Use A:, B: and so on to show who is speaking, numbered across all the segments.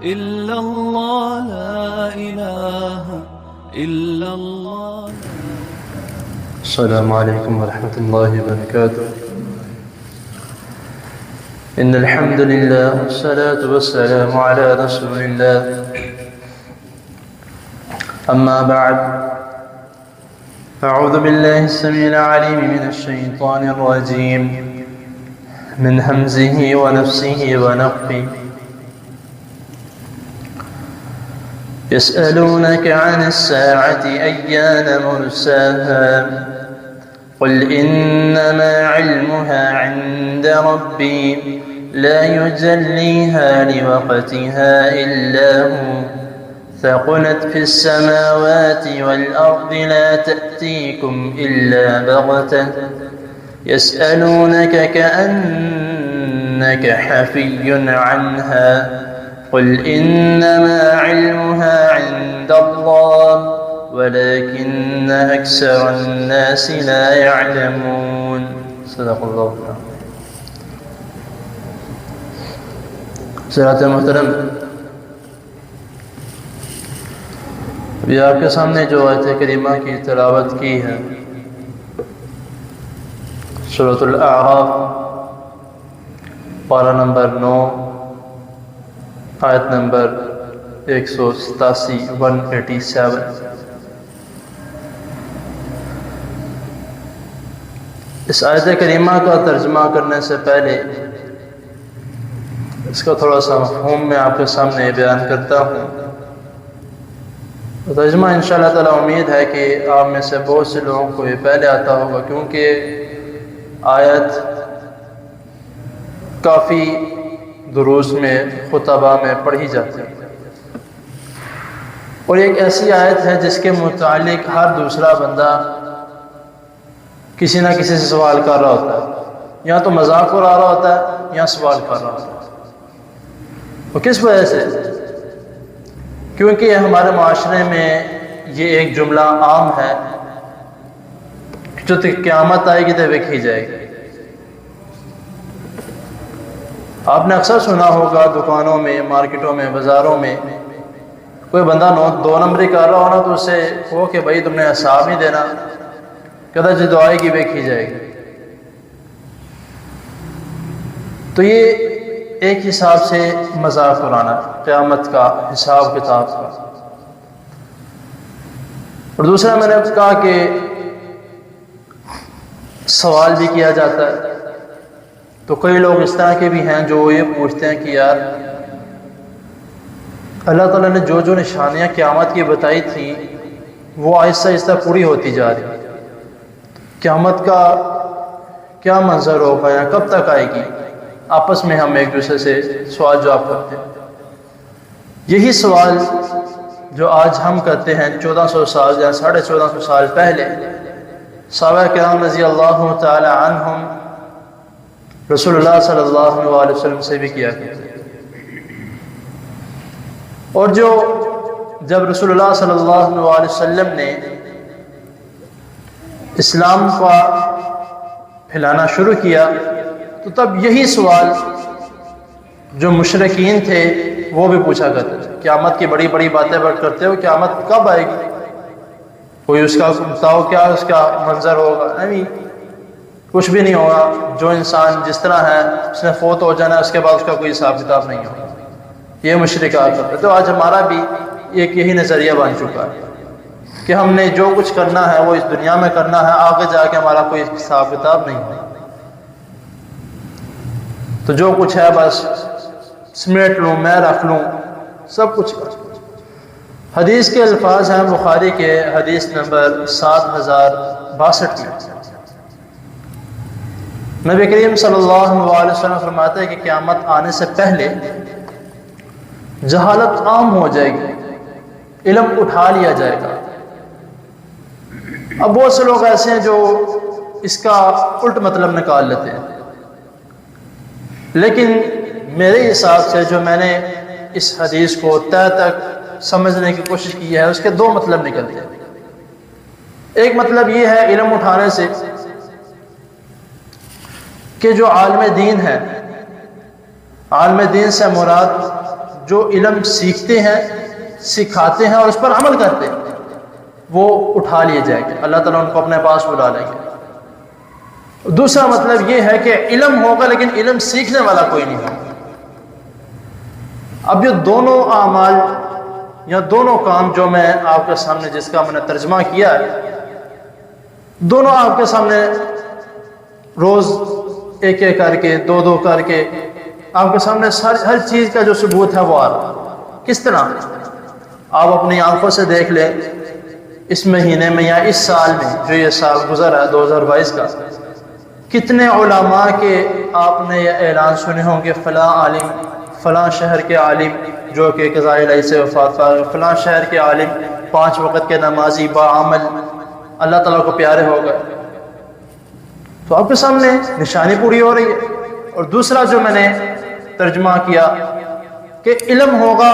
A: إلا الله لا إله إلا الله.
B: السلام عليكم ورحمة الله وبركاته. إن الحمد لله والصلاة والسلام على رسول الله. أما بعد، أعوذ بالله السميع العليم من الشيطان الرجيم من همزه ونفسه ونفخه. يسألونك عن الساعة أيان مرساها قل إنما علمها عند ربي لا يجليها لوقتها إلا هو ثقلت في السماوات والأرض لا تأتيكم إلا بغتة يسألونك كأنك حفي عنها قل إنما علمها عند الله ولكن أكثر الناس لا يعلمون. صدق الله العظيم. حضرات محترم، ابھی آپ کے سامنے جو آیت کریمہ کی تلاوت کی ہے سورۃ الاعراف پارہ نمبر 9 آیت نمبر 187 اس آیت کریمہ کا ترجمہ کرنے سے پہلے اس کا تھوڑا سا مفہوم میں آپ کے سامنے بیان کرتا ہوں. ترجمہ انشاءاللہ تعالی امید ہے کہ آپ میں سے بہت سے لوگوں کو یہ پہلے آتا ہوگا، کیونکہ آیت کافی دروس میں خطبہ میں پڑھی جاتی ہے، اور ایک ایسی آیت ہے جس کے متعلق ہر دوسرا بندہ کسی نہ کسی سے سوال کر رہا ہوتا ہے، یا تو مذاق اڑا رہا ہوتا ہے یا سوال کر رہا ہوتا ہے. وہ کس وجہ سے؟ کیونکہ ہمارے معاشرے میں یہ ایک جملہ عام ہے جو قیامت آئے گی تو دیکھی جائے گی. آپ نے اکثر سنا ہوگا دکانوں میں، مارکیٹوں میں، بازاروں میں کوئی بندہ 2 نمبری کر رہا ہونا تو اسے کہو کہ بھائی تم نے حساب نہیں دینا، کہتا جب آئے گی دیکھی جائے گی. تو یہ ایک حساب سے مذاق اڑانا قیامت کا حساب کتاب کا. اور دوسرا میں نے کہا کہ سوال بھی کیا جاتا ہے. تو کئی لوگ اس طرح کے بھی ہیں جو یہ پوچھتے ہیں کہ یار اللہ تعالیٰ نے جو جو نشانیاں قیامت کی بتائی تھیں وہ آہستہ آہستہ پوری ہوتی جا رہی ہیں، قیامت کا کیا منظر ہوگا یا کب تک آئے گی؟ آپس میں ہم ایک دوسرے سے سوال جواب کرتے ہیں. یہی سوال جو آج ہم کرتے ہیں 1400 سال یا 1450 سال پہلے صحابہ کرام رضی اللہ تعالی عنہم رسول اللہ صلی اللہ علیہ وسلم سے بھی کیا کرتے ہیں. اور جب رسول اللہ صلی اللہ علیہ وسلم نے اسلام کا پھیلانا شروع کیا تو تب یہی سوال جو مشرکین تھے وہ بھی پوچھا کرتے تھے. قیامت کی بڑی بڑی باتیں کرتے ہو، قیامت کب آئے گی؟ کوئی اس کا بتاؤ کیا اس کا منظر ہوگا؟ نہیں، کچھ بھی نہیں ہوگا. جو انسان جس طرح ہے اس نے فوت ہو جانا ہے، اس کے بعد اس کا کوئی حساب کتاب نہیں ہوگا. یہ مشرکات کرتے. تو آج ہمارا بھی ایک یہی نظریہ بن چکا ہے کہ ہم نے جو کچھ کرنا ہے وہ اس دنیا میں کرنا ہے، آگے جا کے ہمارا کوئی حساب کتاب نہیں ہوگا. تو جو کچھ ہے بس سمیٹ لوں، میں رکھ لوں، سب کچھ کر. حدیث کے الفاظ ہیں بخاری کے حدیث نمبر 7062 میں. نبی کریم صلی اللہ علیہ وسلم فرماتے ہیں کہ قیامت آنے سے پہلے جہالت عام ہو جائے گی، علم اٹھا لیا جائے گا. اب بہت سے لوگ ایسے ہیں جو اس کا الٹ مطلب نکال لیتے ہیں، لیکن میرے حساب سے جو میں نے اس حدیث کو تہ تک سمجھنے کی کوشش کی ہے اس کے 2 مطلب نکلتے ہیں. ایک مطلب یہ ہے علم اٹھانے سے کہ جو عالم دین ہے، عالم دین سے مراد جو علم سیکھتے ہیں، سکھاتے ہیں اور اس پر عمل کرتے ہیں، وہ اٹھا لیے جائیں گے، اللہ تعالیٰ ان کو اپنے پاس بلا لیں گے۔ دوسرا مطلب یہ ہے کہ علم ہوگا لیکن علم سیکھنے والا کوئی نہیں ہوگا۔ اب یہ دونوں اعمال یا دونوں کام جو میں آپ کے سامنے جس کا میں نے ترجمہ کیا ہے، دونوں آپ کے سامنے روز ایک ایک کر کے، دو دو کر کے آپ کے سامنے ہر چیز کا جو ثبوت ہے وہ آ رہا ہے۔ کس طرح؟ آپ اپنی آنکھوں سے دیکھ لیں، اس مہینے میں یا اس سال میں جو یہ سال گزرا ہے 2022 کا، کتنے علماء کے آپ نے یہ اعلان سنے ہوں گے، فلاں عالم، فلاں شہر کے عالم جو کہ قضاء الہی سے وفات پا گئے، فلاں شہر کے عالم 5 وقت کے نمازی باعمل، اللہ تعالیٰ کو پیارے ہو گئے۔ تو آپ کے سامنے نشانی پوری ہو رہی ہے۔ اور دوسرا جو میں نے ترجمہ کیا کہ علم ہوگا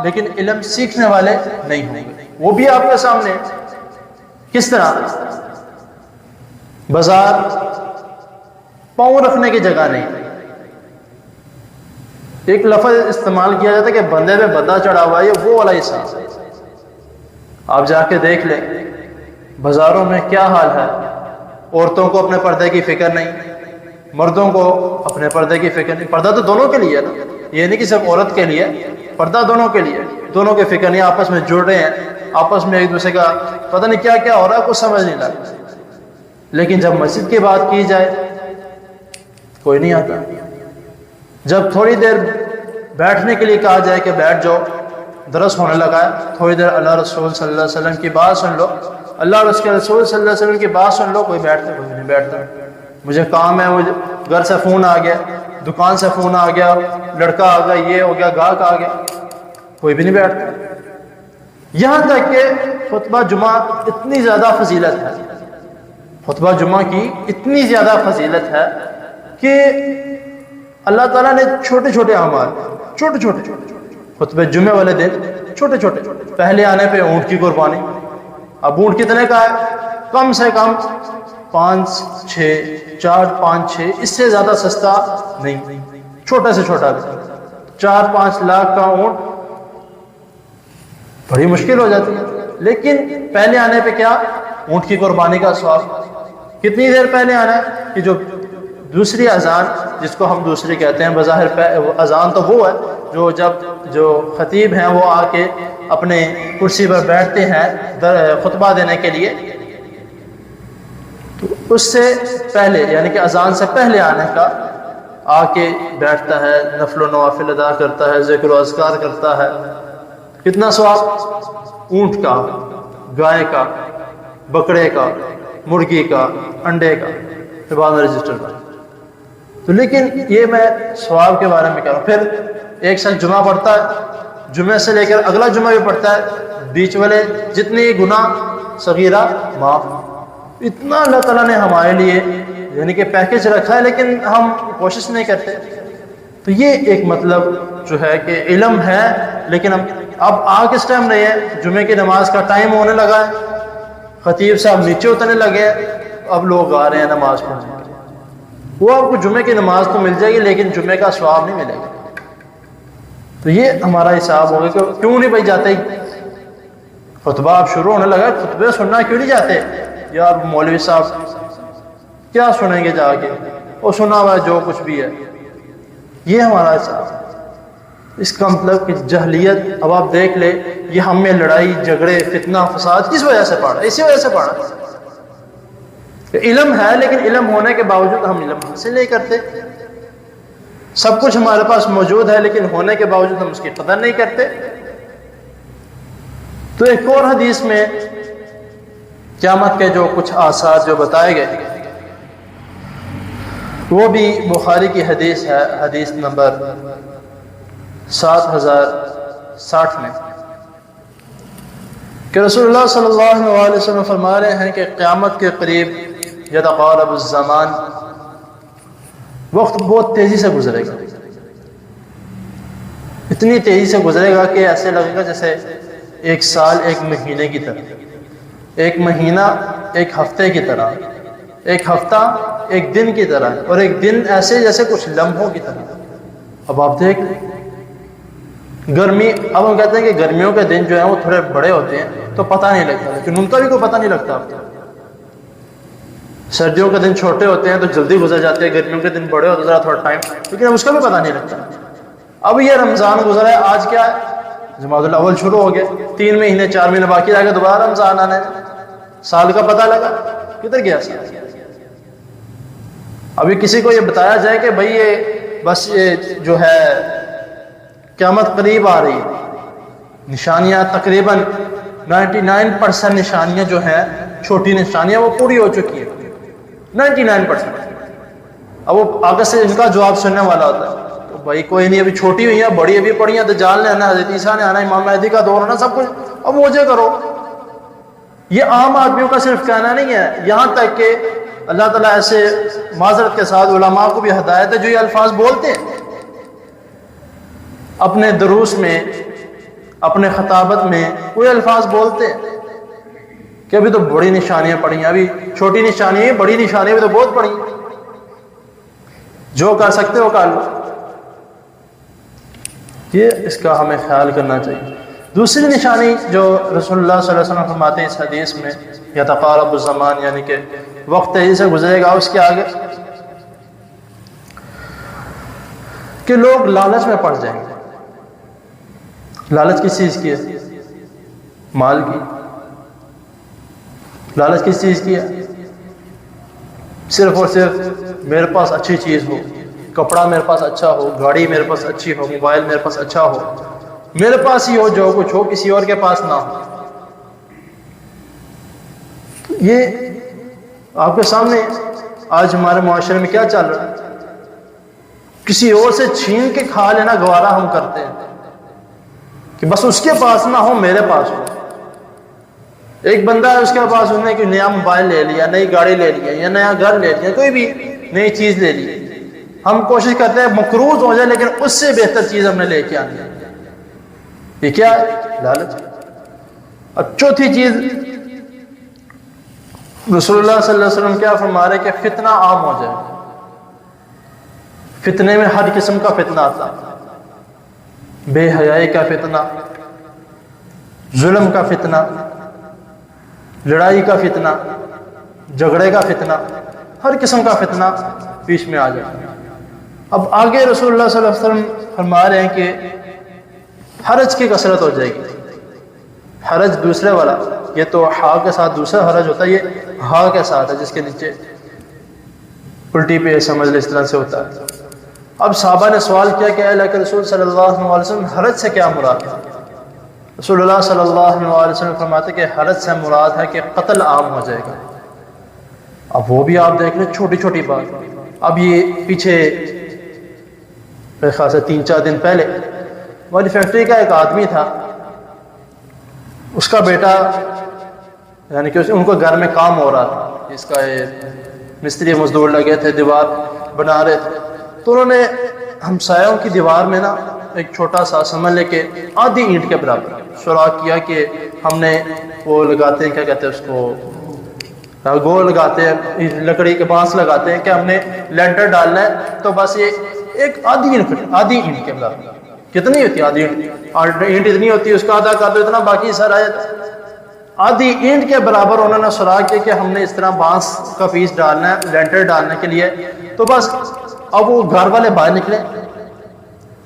B: لیکن علم سیکھنے والے نہیں ہوں گے، وہ بھی آپ کے سامنے۔ کس طرح؟ بازار پاؤں رکھنے کی جگہ نہیں، ایک لفظ استعمال کیا جاتا ہے کہ بندے پہ بندہ چڑھا ہوا ہے، وہ والا حساب۔ آپ جا کے دیکھ لیں بازاروں میں کیا حال ہے، عورتوں کو اپنے پردے کی فکر نہیں، مردوں کو اپنے پردے کی فکر نہیں۔ پردہ تو دونوں کے لیے ہے نا، یہ نہیں کہ صرف عورت کے لیے، پردہ دونوں کے لیے، دونوں کی فکر نہیں، آپس میں جڑ رہے ہیں، آپس میں ایک دوسرے کا پتہ نہیں کیا کیا ہو رہا ہے، کچھ سمجھ نہیں لگتا۔ لیکن جب مسجد کی بات کی جائے کوئی نہیں آتا، جب تھوڑی دیر بیٹھنے کے لیے کہا جائے کہ بیٹھ جاؤ، درس ہونے لگا ہے، تھوڑی دیر اللہ رسول صلی اللہ علیہ وسلم کی بات سن لو، اللہ اور اس کے رسول صلی اللہ علیہ وسلم کی بات سن لو، کوئی نہیں بیٹھتا۔ مجھے کام ہے، مجھے گھر سے فون آ گیا، دکان سے فون آ گیا، لڑکا آ گیا، یہ ہو گیا، گاہک آ گیا، کوئی بھی نہیں بیٹھتا۔ یہاں تک کہ خطبہ جمعہ اتنی زیادہ فضیلت ہے، خطبہ جمعہ کی اتنی زیادہ فضیلت ہے کہ اللہ تعالیٰ نے چھوٹے چھوٹے اعمال، چھوٹے چھوٹے خطبہ جمعے والے دن چھوٹے چھوٹے، پہلے آنے پہ اونٹ کی قربانی۔ اب اونٹ کتنے کا ہے؟ کم سے کم 5 6 4 5 6، اس سے زیادہ سستا نہیں، چھوٹا سے چھوٹا بھی 4 5 لاکھ کا اونٹ بڑی مشکل ہو جاتی ہے۔ لیکن پہلے آنے پہ کیا؟ اونٹ کی قربانی کا ثواب۔ کتنی دیر پہلے آنا ہے کہ جو دوسری اذان، جس کو ہم دوسری کہتے ہیں، بظاہر اذان تو وہ ہے جو خطیب ہیں وہ آ کے اپنے کرسی پر بیٹھتے ہیں خطبہ دینے کے لیے، تو اس سے پہلے یعنی کہ اذان سے پہلے آنے کا آ کے بیٹھتا ہے، نفل و نوافل ادا کرتا ہے، ذکر و اذکار کرتا ہے۔ کتنا ثواب؟ اونٹ کا، گائے کا، بکرے کا، مرغی کا، انڈے کا، بعد رجسٹر کا۔ تو لیکن یہ میں ثواب کے بارے میں کہہ رہا ہوں۔ پھر ایک شخص جمعہ پڑھتا ہے، جمعے سے لے کر اگلا جمعہ بھی پڑھتا ہے، بیچ والے جتنے گناہ صغیرہ معاف۔ اتنا اللہ تعالیٰ نے ہمارے لیے یعنی کہ پیکج رکھا ہے، لیکن ہم کوشش نہیں کرتے۔ تو یہ ایک مطلب جو ہے کہ علم ہے، لیکن اب آ کس ٹائم رہی ہے؟ جمعے کی نماز کا ٹائم ہونے لگا ہے، خطیب صاحب نیچے اترنے لگے ہیں، اب لوگ آ رہے ہیں نماز پڑھنے کے لیے۔ وہ آپ کو جمعے کی نماز تو مل جائے گی لیکن جمعے کا ثواب نہیں ملے گا۔ تو یہ ہمارا حساب ہوگا کہ کیوں نہیں بھائی جاتے ہی؟ خطبہ آپ شروع ہونے لگا، خطبے سننا کیوں نہیں جاتے؟ یار مولوی صاحب کیا سنیں گے جا کے، وہ سنا ہوا جو کچھ بھی ہے۔ یہ ہمارا حساب۔ اس کا مطلب کہ جہلیت، اب آپ دیکھ لے یہ ہم میں لڑائی جھگڑے فتنہ فساد کس وجہ سے پڑا؟ اسی وجہ سے پڑا کہ علم ہے لیکن علم ہونے کے باوجود ہم علم حاصل نہیں کرتے۔ سب کچھ ہمارے پاس موجود ہے لیکن ہونے کے باوجود ہم اس کی قدر نہیں کرتے۔ تو ایک اور حدیث میں قیامت کے جو کچھ آثار جو بتائے گئے، وہ بھی بخاری کی حدیث ہے، حدیث نمبر 7060 میں، کہ رسول اللہ صلی اللہ علیہ وسلم فرما رہے ہیں کہ قیامت کے قریب یتقارب الزمان، وقت بہت تیزی سے گزرے گا، اتنی تیزی سے گزرے گا کہ ایسے لگے گا جیسے ایک سال ایک مہینے کی طرح، ایک مہینہ ایک ہفتے کی طرح، ایک ہفتہ ایک دن کی طرح، اور ایک دن ایسے جیسے کچھ لمحوں کی طرح۔ اب آپ دیکھ لیں گرمی، اب ہم کہتے ہیں کہ گرمیوں کے دن جو ہیں وہ تھوڑے بڑے ہوتے ہیں تو پتہ نہیں لگتا، لیکن ان کا بھی کوئی پتہ نہیں لگتا. سردیوں کے دن چھوٹے ہوتے ہیں تو جلدی گزر جاتے ہیں، گرمیوں کے دن بڑے ہوتے ہیں ذرا تھوڑا ٹائم، لیکن اس کا بھی پتہ نہیں لگتا. اب یہ رمضان گزرا ہے، آج کیا ہے؟ جمادی الاول شروع ہو گیا، 3 مہینے 4 مہینے باقی رہ گئے، دوبارہ رمضان آنا ہے. سال کا پتہ لگا کدھر گیا سال؟ ابھی کسی کو یہ بتایا جائے کہ بھائی یہ بس یہ جو ہے قیامت قریب آ رہی ہے، نشانیاں تقریباً 99% نشانیاں جو ہیں چھوٹی نشانیاں وہ پوری ہو چکی ہیں 99%. اب وہ آگے سے ان کا جواب سننے والا ہوتا ہے تو بھائی کوئی نہیں، ابھی چھوٹی ہوئی ہیں، بڑی ابھی پڑھی ہیں، دجال نے آنا، حضرت عیسیٰ نے آنا، امام مہدی کا دور ہونا، سب کچھ اب مجھے کرو. یہ عام آدمیوں کا صرف کہنا نہیں ہے، یہاں تک کہ اللہ تعالیٰ ایسے معذرت کے ساتھ علماء کو بھی ہدایت ہے جو یہ الفاظ بولتے ہیں اپنے دروس میں، اپنے خطابت میں، کوئی الفاظ بولتے ہیں کہ ابھی تو بڑی نشانیاں پڑی ہیں، ابھی چھوٹی نشانیاں، بڑی نشانیاں بھی تو بہت پڑی ہیں، جو کر سکتے ہو کر لو. یہ اس کا ہمیں خیال کرنا چاہیے. دوسری نشانی جو رسول اللہ صلی اللہ علیہ وسلم فرماتے ہیں اس حدیث میں، یتقارب الزمان، یعنی کہ وقت تیزی سے گزرے گا اس کے آگے، کہ لوگ لالچ میں پڑ جائیں گے. لالچ کس چیز کی ہے؟ مال کی. لالچ کس چیز کی ہے؟ صرف اور صرف میرے پاس اچھی چیز ہو، کپڑا میرے پاس اچھا ہو، گاڑی میرے پاس اچھی ہو، موبائل میرے پاس اچھا ہو، میرے پاس ہی ہو، جو کچھ ہو کسی اور کے پاس نہ ہو. یہ آپ کے سامنے آج ہمارے معاشرے میں کیا چل رہا ہے؟ کسی اور سے چھین کے کھا لینا گوارا ہم کرتے ہیں کہ بس اس کے پاس نہ ہو، میرے پاس ہو. ایک بندہ ہے، اس کے پاس اس نے کوئی نیا موبائل لے لیا، نئی گاڑی لے لیا، یا نیا گھر لے لیا، کوئی بھی نئی چیز لے لی، ہم کوشش کرتے ہیں مقروض ہو جائے لیکن اس سے بہتر چیز ہم نے لے کے آنی ہے. یہ کیا ہے؟ لالچ. اب چوتھی چیز رسول اللہ صلی اللہ علیہ وسلم کیا فرما رہے کہ فتنہ عام ہو جائے. فتنے میں ہر قسم کا فتنہ آتا، بے حیائی کا فتنہ، ظلم کا فتنہ، لڑائی کا فتنہ، جھگڑے کا فتنہ، ہر قسم کا فتنہ پیش میں آ جائے. اب آگے رسول اللہ صلی اللہ علیہ وسلم فرما رہے ہیں کہ حرج کی کثرت ہو جائے گی. حرج دوسرے والا، یہ تو ہا کے ساتھ دوسرا حرج ہوتا ہے، یہ ہا کے ساتھ ہے جس کے نیچے الٹی پہ سمجھ لے، اس طرح سے ہوتا ہے. اب صحابہ نے سوال کیا کہ اے اللہ کے رسول صلی اللہ علیہ وسلم حرج سے کیا مراد ہے؟ رسول اللہ صلی اللہ علیہ وسلم فرماتے کہ حرج سے مراد ہے کہ قتل عام ہو جائے گا. اب وہ بھی آپ دیکھ لیں چھوٹی چھوٹی بات. اب یہ پیچھے میرے خیال سے 3-4 دن پہلے والی فیکٹری کا ایک آدمی تھا، اس کا بیٹا یعنی کہ ان کو گھر میں کام ہو رہا تھا، اس کا مستری مزدور لگے تھے، دیوار بنا رہے تھے، تو انہوں نے ہمسایوں کی دیوار میں نا ایک چھوٹا سا سمجھ لے کے آدھی اینٹ کے برابر سوراخ کیا کہ ہم نے وہ لگاتے ہیں، کیا کہتے ہیں اس کو، گول لگاتے ہیں، لکڑی کے بانس لگاتے ہیں کہ ہم نے لینٹر ڈالنا ہے، تو بس یہ ایک آدھی اینٹ کے برابر. کتنی ہوتی ہے آدھی اینٹ؟ اتنی ہوتی ہے، اس کا آدھا کر دو اتنا، باقی سر آ جاتا. آدھی اینٹ کے برابر انہوں نے سوراخ کیا کہ ہم نے اس طرح بانس کا پیس ڈالنا ہے لینٹر ڈالنے کے لیے. تو بس اب وہ گھر والے باہر نکلے،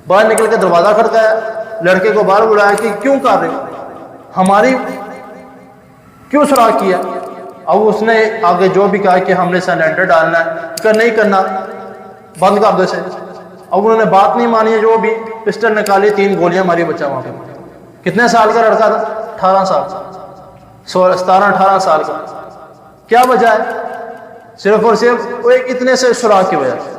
B: باہر نکل کے دروازہ کھڑکایا، لڑکے کو باہر بلایا کہ کیوں کر رہے ہو، ہماری کیوں سوراخ کیا؟ اب اس نے آگے جو بھی کہا کہ ہم نے اسے لینٹر ڈالنا ہے، کہ نہیں کرنا، بند کر دو اسے. اب انہوں نے بات نہیں مانی ہے، جو بھی پسٹل نکالی، 3 گولیاں ماری بچہ وہاں پہ. کتنے سال کا لڑکا تھا؟ 18 سال، 17-18 سال کا. کیا وجہ ہے؟ صرف اور صرف وہ ایک اتنے سے سوراخ کی وجہ سے.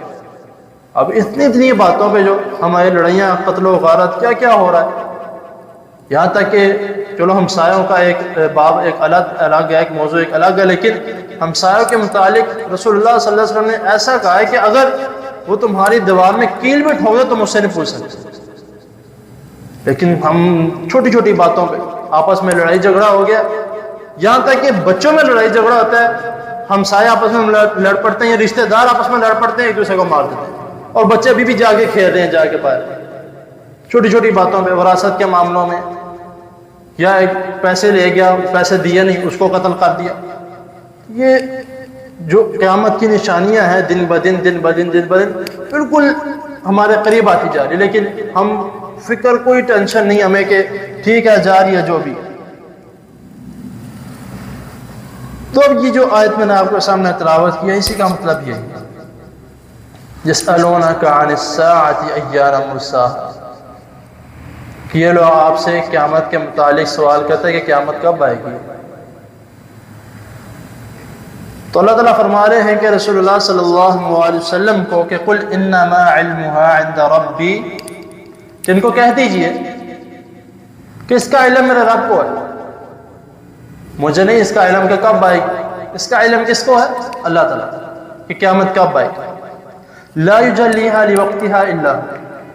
B: اب اتنی باتوں پہ جو ہمارے لڑائیاں، قتل و غارت، کیا کیا ہو رہا ہے. یہاں تک کہ چلو ہمسایوں کا ایک باب ایک الگ ہے، ایک موضوع ایک الگ ہے، لیکن ہمسایوں کے متعلق رسول اللہ صلی اللہ علیہ وسلم نے ایسا کہا ہے کہ اگر وہ تمہاری دیوار میں کیل بھی ٹھوک دے تو مجھ سے نہیں پوچھ سکتے. لیکن ہم چھوٹی چھوٹی باتوں پہ آپس میں لڑائی جھگڑا ہو گیا، یہاں تک کہ بچوں میں لڑائی جھگڑا ہوتا ہے، ہمسائے آپس میں لڑ پڑتے ہیں، رشتہ دار آپس میں لڑ پڑتے ہیں، ایک دوسرے کو مار دیتے ہیں، اور بچے ابھی بھی جا کے کھیل رہے ہیں جا کے باہر. چھوٹی چھوٹی باتوں میں، وراثت کے معاملوں میں، یا ایک پیسے لے گیا، پیسے دیے نہیں، اس کو قتل کر دیا. یہ جو قیامت کی نشانیاں ہیں دن بدن بالکل ہمارے قریب آتی جا رہی، لیکن ہم فکر، کوئی ٹینشن نہیں ہمیں کہ ٹھیک ہے جا رہی ہے جو بھی. تو اب یہ جو آیت میں نے آپ کے سامنے تلاوت کیا، اسی کا مطلب یہ ہے، یسألونک عن الساعة ایان مرساها، کہ یہ لوگ آپ سے قیامت کے متعلق سوال کرتے ہیں کہ قیامت کب آئے گی. تو اللہ تعالیٰ فرما رہے ہیں کہ رسول اللہ صلی اللہ علیہ وسلم کو کہ قل انما علمها عند ربی، کہ ان کو کہہ دیجئے کہ اس کا علم میرے رب کو ہے، مجھے نہیں اس کا علم کہ کب آئے گی. اس کا علم کس کو ہے؟ اللہ تعالیٰ، کہ قیامت کب آئے گی. لا یجلیها لوقتها الا،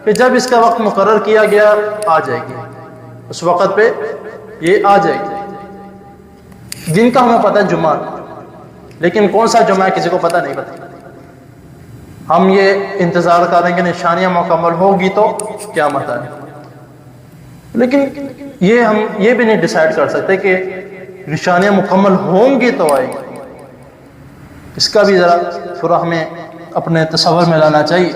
B: کہ جب اس کا وقت مقرر کیا گیا آ جائے گی، اس وقت پہ یہ آ جائے گی. دن کا ہمیں پتہ ہے جمعہ، لیکن کون سا جمعہ ہے کسی کو پتہ نہیں پتہ. ہم یہ انتظار کر رہے ہیں کہ نشانیاں مکمل ہوگی تو قیامت آئے، لیکن ہم یہ بھی نہیں ڈیسائیڈ کر سکتے کہ نشانیاں مکمل ہوں گی تو آئے گی. اس کا بھی ذرا تھوڑا ہمیں اپنے تصور میں لانا چاہیے.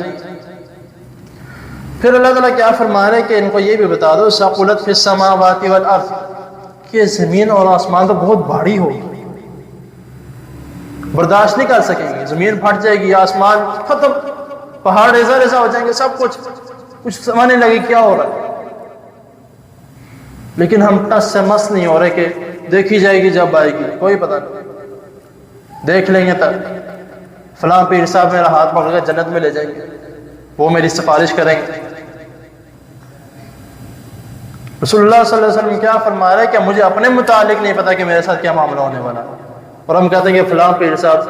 B: پھر اللہ تعالیٰ کیا فرما رہے ہیں کہ ان کو یہ بھی بتا دو ثقلت فی السماوات والارض، کہ زمین اور آسمان تو بہت بھاری ہوگی، برداشت نہیں کر سکیں گے. زمین پھٹ جائے گی، آسمان ختم، پہاڑ ایسا ہو جائیں گے، سب کچھ سمجھنے لگے کیا ہو رہا ہے. لیکن ہم ٹس سے مس نہیں ہو رہے کہ دیکھی جائے گی جب آئے گی، کوئی پتہ نہیں، دیکھ لیں گے تب فلاں پیر صاحب میرا ہاتھ پکڑ کے جنت میں لے جائیں گے، وہ میری سفارش کریں گے. رسول اللہ صلی اللہ علیہ وسلم کیا فرما رہے ہیں کہ مجھے اپنے متعلق نہیں پتا کہ میرے ساتھ کیا معاملہ ہونے والا ہے، اور ہم کہتے ہیں کہ فلاں پیر صاحب،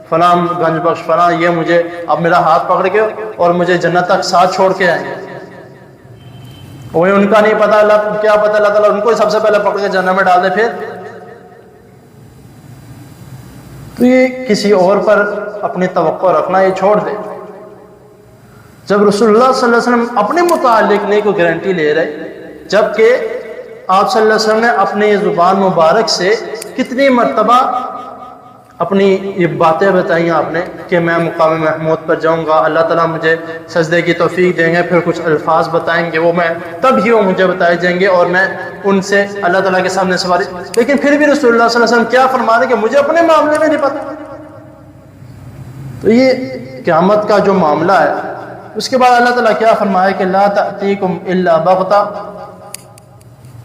B: فلاں گنج بخش، فلاں یہ مجھے اب میرا ہاتھ پکڑ کے اور مجھے جنت تک ساتھ چھوڑ کے آئیں گے. وہ ان کا نہیں پتا، اللہ کیا پتا، اللہ تعالیٰ ان کو سب سے پہلے پکڑ کے جنت میں ڈال دے. پھر تو یہ کسی اور پر اپنی توقع رکھنا یہ چھوڑ دے. جب رسول اللہ صلی اللہ علیہ وسلم اپنے متعلق نہیں کوئی گارنٹی لے رہے، جبکہ آپ صلی اللہ علیہ وسلم نے اپنی زبان مبارک سے کتنی مرتبہ اپنی یہ باتیں بتائیں آپ نے کہ میں مقام محمود پر جاؤں گا، اللہ تعالیٰ مجھے سجدے کی توفیق دیں گے. پھر کچھ الفاظ بتائیں گے، وہ میں تب ہی وہ مجھے بتائے جائیں گے اور میں ان سے اللہ تعالیٰ کے سامنے سواری. لیکن پھر بھی رسول اللہ صلی اللہ علیہ وسلم کیا فرما رہے ہیں کہ مجھے اپنے معاملے میں نہیں پتا. تو یہ قیامت کا جو معاملہ ہے، اس کے بعد اللہ تعالیٰ کیا فرمایا کہ لا تأتیکم الا بغتہ.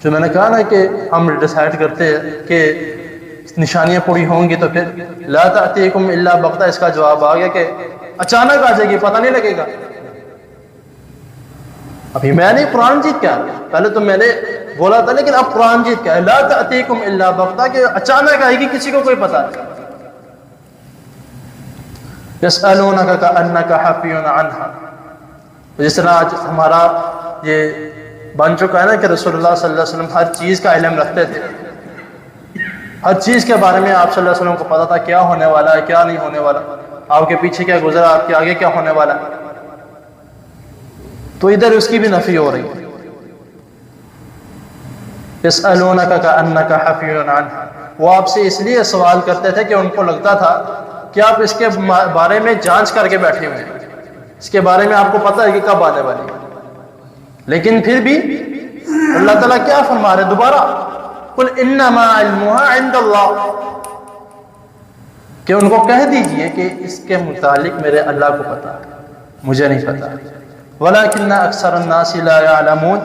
B: جو میں نے کہا نا کہ ہم ڈیسائیڈ کرتے ہیں کہ نشانیاں پوری ہوں گی، تو پھر لا تأتیکم الا بغتہ، اس کا جواب آ گیا کہ اچانک آ جائے گی، پتہ نہیں لگے گا. ابھی میں نے قرآن جیت کیا، پہلے تو میں نے بولا تھا لیکن اب قرآن جیت کیا ہے، لا تأتیکم الا بغتہ، کہ اچانک آئے گی، کسی کو کوئی پتہ نہیں. یسألونک کأنک حفی عنہا، جس طرح آج ہمارا یہ بن چکا ہے نا کہ رسول اللہ صلی اللہ علیہ وسلم ہر چیز کا علم رکھتے تھے، ہر چیز کے بارے میں آپ صلی اللہ علیہ وسلم کو پتا تھا کیا ہونے والا ہے، کیا نہیں ہونے والا، آپ کے پیچھے کیا گزرا، آپ کے آگے کیا ہونے والا ہے. تو ادھر اس کی بھی نفی ہو رہی ہے. یسألونک کأنک حفی عنہا، وہ آپ سے اس لیے سوال کرتے تھے کہ ان کو لگتا تھا کہ آپ اس کے بارے میں جانچ کر کے بیٹھے ہوئے ہیں، اس کے بارے میں آپ کو پتہ ہے کہ کب آنے والی ہے. لیکن پھر بھی اللہ تعالیٰ کیا فرما رہے دوبارہ، قل انما علمها عند اللہ، کہ ان کو کہہ دیجئے کہ اس کے متعلق میرے اللہ کو پتا ہے، مجھے نہیں پتا. ولکن اکثر الناس لا يعلمون.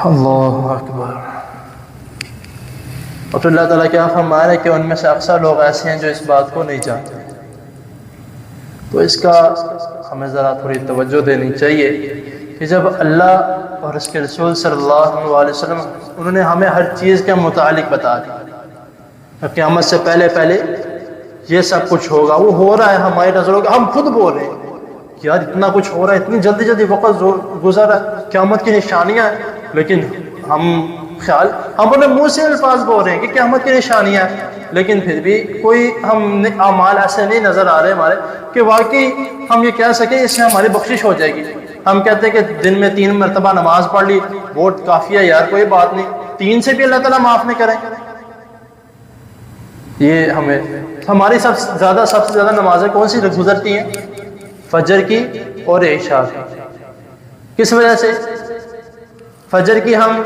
B: اللہ اکبر. اور پھر اللہ تعالیٰ کیا فرما رہے کہ ان میں سے اکثر لوگ ایسے ہیں جو اس بات کو نہیں جانتے. تو اس کا ہمیں ذرا تھوڑی توجہ دینی چاہیے کہ جب اللہ اور اس کے رسول صلی اللہ علیہ وسلم انہوں نے ہمیں ہر چیز کے متعلق بتا دیا، قیامت سے پہلے یہ سب کچھ ہوگا، وہ ہو رہا ہے ہماری نظروں کے، ہم خود بول رہے ہیں یار اتنا کچھ ہو رہا ہے، اتنی جلدی وقت گزر رہا ہے، قیامت کی نشانیاں ہیں، لیکن ہم اپنے منہ سے الفاظ بول رہے ہیں کہ قیامت کی نشانیاں ہیں، لیکن پھر بھی کوئی ہم اعمال ایسے نہیں نظر آ رہے ہمارے کہ واقعی ہم یہ کہہ سکیں اس سے ہماری بخشش ہو جائے گی. ہم کہتے ہیں کہ دن میں 3 مرتبہ نماز پڑھ لی وہ کافی ہے یار، کوئی بات نہیں، 3 سے بھی اللہ تعالیٰ معاف نہیں کریں گے۔ یہ ہماری سب سے زیادہ نمازیں کون سی گزرتی ہیں؟ فجر کی اور عشاء کی۔ کس وجہ سے؟ فجر کی ہم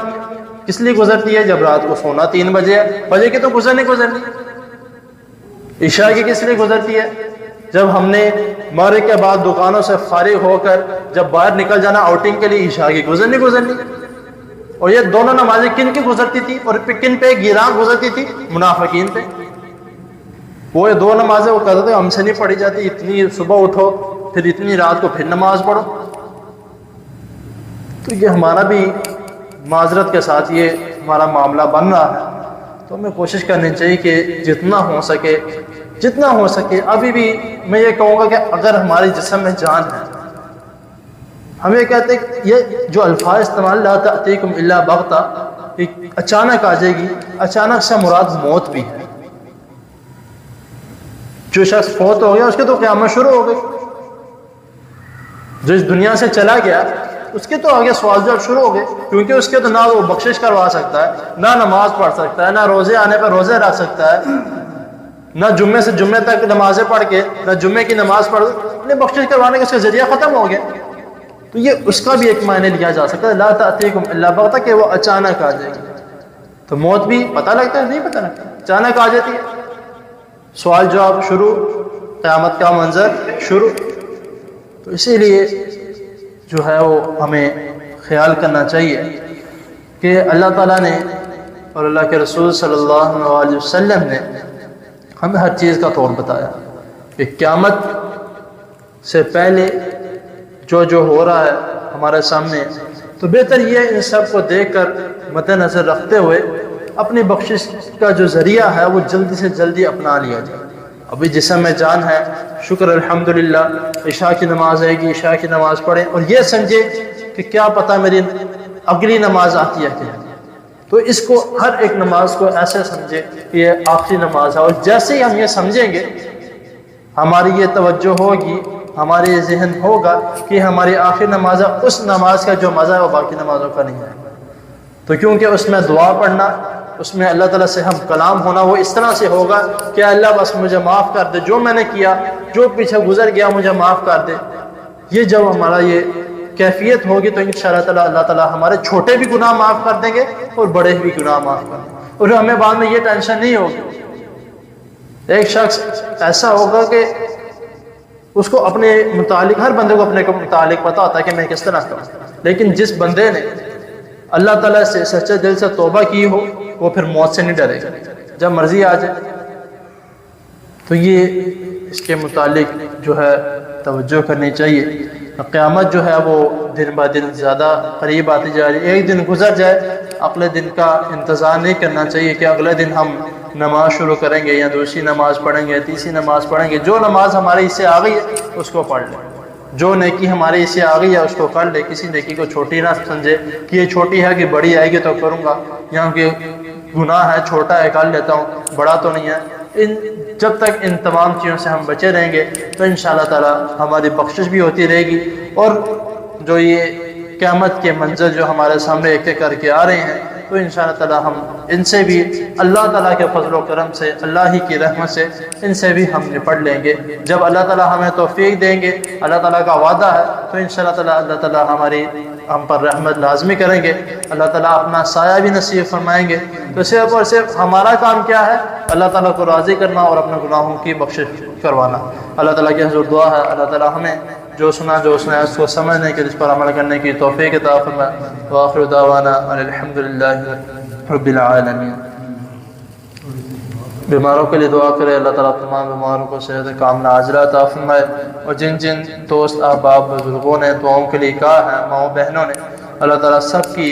B: کس لیے گزرتی ہے؟ جب رات کو سونا 3 بجے ہے، فجر کی تو گزرنی۔ عشاء کی کس لیے گزرتی ہے؟ جب ہم نے مغرب کے بعد دکانوں سے فارغ ہو کر جب باہر نکل جانا آؤٹنگ کے لیے، عشاء کی گزرنی۔ اور یہ دونوں نمازیں کن کی گزرتی تھی اور کن پہ گراں گزرتی تھی؟ منافقین پہ۔ وہ یہ 2 نمازیں وہ کہتے تھے ہم سے نہیں پڑھی جاتی، اتنی صبح اٹھو پھر اتنی رات کو پھر نماز پڑھو۔ تو یہ ہمارا بھی معذرت کے ساتھ یہ ہمارا معاملہ بن رہا ہے، تو ہمیں کوشش کرنی چاہیے کہ جتنا ہو سکے ابھی بھی میں یہ کہوں گا کہ اگر ہمارے جسم میں جان ہے، ہم یہ کہتے ہیں یہ جو الفاظ استعمال لا تأتیکم الا بغتہ، اچانک آ جائے گی، اچانک سے مراد موت بھی ہے۔ جو شخص فوت ہو گیا اس کے تو قیامت شروع ہو گئی، جو اس دنیا سے چلا گیا اس کے تو آگے سوال جواب شروع ہو گئے، کیونکہ اس کے تو نہ وہ بخشش کروا سکتا ہے، نہ نماز پڑھ سکتا ہے، نہ روزے آنے پر روزے رکھ سکتا ہے، نہ جمعے سے جمعے تک نمازیں پڑھ کے، نہ جمعے کی نماز پڑھ انہیں بخشش کروانے کا اس کا ذریعہ ختم ہو گیا۔ تو یہ اس کا بھی ایک معنی لیا جا سکتا ہے لا تأتیکم الا بغتہ، کہ وہ اچانک آ جائے گی۔ تو موت بھی پتہ لگتا ہے؟ نہیں پتہ لگتا، اچانک آ جاتی ہے، سوال جواب شروع، قیامت کا منظر شروع۔ تو اسی لیے جو ہے وہ ہمیں خیال کرنا چاہیے کہ اللہ تعالیٰ نے اور اللہ کے رسول صلی اللہ علیہ وسلم نے ہمیں ہر چیز کا طور بتایا کہ قیامت سے پہلے جو ہو رہا ہے ہمارے سامنے، تو بہتر یہ ان سب کو دیکھ کر مد نظر رکھتے ہوئے اپنی بخشش کا جو ذریعہ ہے وہ جلدی سے جلدی اپنا لیا جائے۔ ابھی جسم میں جان ہے، شکر الحمدللہ، عشاء کی نماز آئے گی، عشاء کی نماز پڑھیں، اور یہ سمجھے کہ کیا پتہ میری اگلی نماز آتی ہے کیا۔ تو اس کو ہر ایک نماز کو ایسے سمجھے کہ یہ آخری نماز ہے، اور جیسے ہی ہم یہ سمجھیں گے ہماری یہ توجہ ہوگی، ہمارے یہ ذہن ہوگا کہ ہماری آخری نماز ہے، اس نماز کا جو مزہ ہے وہ باقی نمازوں کا نہیں ہے۔ تو کیونکہ اس میں دعا پڑھنا، اس میں اللہ تعالیٰ سے ہم کلام ہونا وہ اس طرح سے ہوگا کہ اللہ بس مجھے معاف کر دے، جو میں نے کیا، جو پیچھے گزر گیا مجھے معاف کر دے۔ یہ جب ہمارا یہ کیفیت ہوگی تو انشاءاللہ تعالیٰ اللہ تعالیٰ ہمارے چھوٹے بھی گناہ معاف کر دیں گے اور بڑے بھی گناہ معاف کر دیں گے، اور ہمیں بعد میں یہ ٹینشن نہیں ہوگی۔ ایک شخص ایسا ہوگا کہ اس کو اپنے متعلق، ہر بندے کو اپنے متعلق پتا ہوتا ہے کہ میں کس طرح کروں، لیکن جس بندے نے اللہ تعالیٰ سے سچے دل سے توبہ کی ہو وہ پھر موت سے نہیں ڈرے گا، جب مرضی آ جائے۔ تو یہ اس کے متعلق جو ہے توجہ کرنی چاہیے۔ قیامت جو ہے وہ دن بہ دن زیادہ قریب آتی جا رہی ہے، ایک دن گزر جائے اگلے دن کا انتظار نہیں کرنا چاہیے کہ اگلے دن ہم نماز شروع کریں گے یا دوسری نماز پڑھیں گے، تیسری نماز پڑھیں گے۔ جو نماز ہماری اس سے آ گئی ہے اس کو پڑھ لیں، جو نیکی ہمارے اس سے آ گئی ہے اس کو کر لے، کسی نیکی کو چھوٹی نہ سمجھے کہ یہ چھوٹی ہے کہ بڑی آئے گی تو کروں گا، یہاں کہ گناہ ہے چھوٹا ہے کر لیتا ہوں، بڑا تو نہیں ہے۔ جب تک ان تمام چیزوں سے ہم بچے رہیں گے تو انشاءاللہ تعالی ہماری بخشش بھی ہوتی رہے گی، اور جو یہ قیامت کے منظر جو ہمارے سامنے ایک ایک کر کے آ رہے ہیں تو انشاءاللہ تعالی ہم ان سے بھی اللہ تعالیٰ کے فضل و کرم سے، اللہ ہی کی رحمت سے ان سے بھی ہم نپٹ لیں گے۔ جب اللہ تعالیٰ ہمیں توفیق دیں گے، اللہ تعالیٰ کا وعدہ ہے، تو انشاءاللہ تعالی اللہ تعالیٰ ہم پر رحمت لازمی کریں گے، اللہ تعالیٰ اپنا سایہ بھی نصیب فرمائیں گے۔ تو صرف اور صرف ہمارا کام کیا ہے؟ اللہ تعالیٰ کو راضی کرنا اور اپنے گناہوں کی بخشش کروانا۔ اللہ تعالیٰ کی حضور دعا ہے اللہ تعالیٰ ہمیں جو سنا اس کو سمجھنے کے، اس پر عمل کرنے کی توفیق عطا فرمائے۔ وآخر دعوانا الحمدللہ رب العالمین۔ بیماروں کے لیے دعا کرے، اللہ تعالیٰ تمام بیماروں کو صحت کاملہ عاجلہ عطا فرمائے، اور جن دوست احباب بزرگوں نے دعاؤں کے لیے کہا ہے، ماؤں بہنوں نے، اللہ تعالیٰ سب کی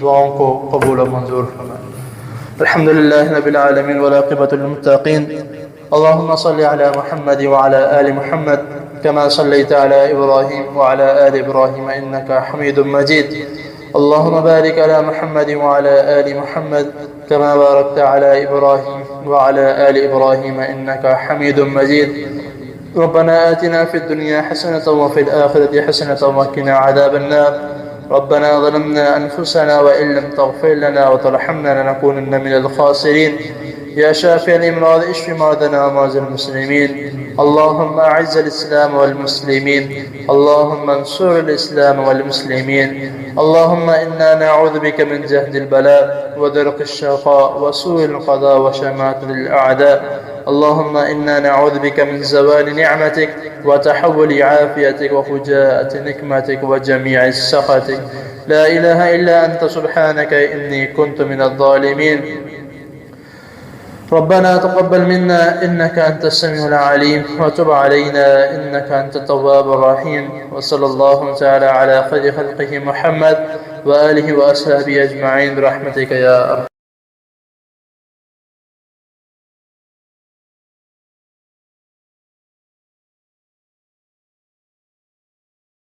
B: دعاؤں کو قبول و منظور فرمائے۔ الحمدللہ رب العالمین والعاقبۃ للمتقین۔ اللهم صل على محمد وعلى آل محمد كما صليت على إبراهيم وعلى آل إبراهيم إنك حميد مجيد. اللهم بارك على محمد وعلى آل محمد كما باركت على إبراهيم وعلى آل إبراهيم إنك حميد مجيد. ربنا آتنا في الدنيا حسنة وفي الآخرة حسنة وقنا عذاب النار. ربنا ظلمنا أنفسنا وإن لم تغفر لنا وترحمنا لنكونن من الخاسرين. يا شافي الأمراض اشف مرضنا ومرضى المسلمين. اللهم أعز الإسلام والمسلمين. اللهم انصر الإسلام والمسلمين. اللهم إنا نعوذ بك من جهد البلاء ودرك الشقاء وسوء القضاء وشماتة الأعداء. اللهم إنا نعوذ بك من زوال نعمتك وتحول عافيتك وفجاءة نكمتك وجميع سخطك. لا إله إلا أنت سبحانك إني كنت من الظالمين. ربنا تقبل منا إنك أنت السميع العليم وتب علينا إنك أنت التواب الرحيم. وصلى الله تعالى على خير خلقه محمد وآله وأصحابه أجمعين برحمتك يا أرحم